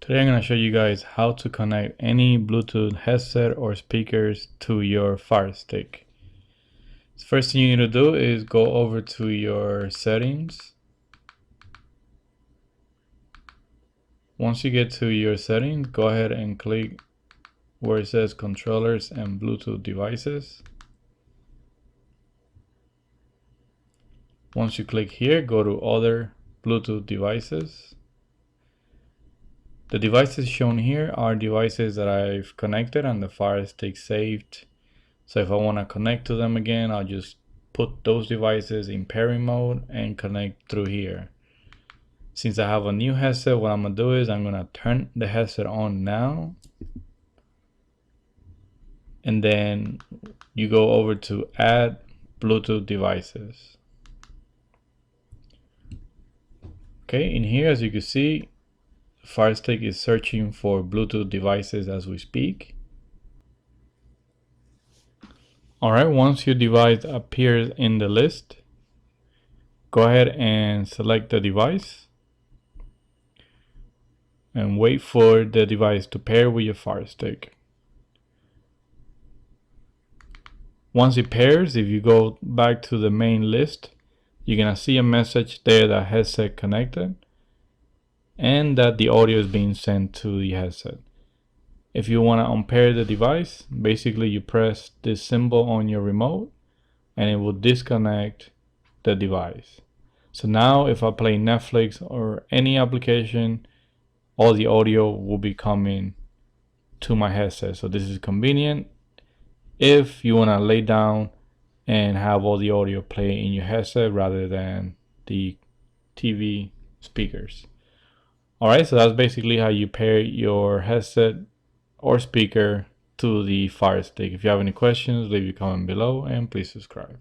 Today I'm going to show you guys how to connect any Bluetooth headset or speakers to your Fire Stick. The first thing you need to do is go over to your settings. Once you get to your settings, go ahead and click where it says controllers and Bluetooth devices. Once you click here, go to other Bluetooth devices. The devices shown here are devices that I've connected and the Fire Stick saved. So if I want to connect to them again, I'll just put those devices in pairing mode and connect through here. Since I have a new headset, what I'm going to do is I'm going to turn the headset on now. And then you go over to add Bluetooth devices. Okay, in here, as you can see, Fire Stick is searching for Bluetooth devices as we speak. Alright, once your device appears in the list, go ahead and select the device and wait for the device to pair with your Fire Stick. Once it pairs, if you go back to the main list, you're gonna see a message there that headset connected and that the audio is being sent to the headset. If you want to unpair the device, basically you press this symbol on your remote and it will disconnect the device. So now if I play Netflix or any application, all the audio will be coming to my headset. So this is convenient if you want to lay down and have all the audio play in your headset rather than the TV speakers. Alright, so that's basically how you pair your headset or speaker to the Fire Stick. If you have any questions, leave your comment below and please subscribe.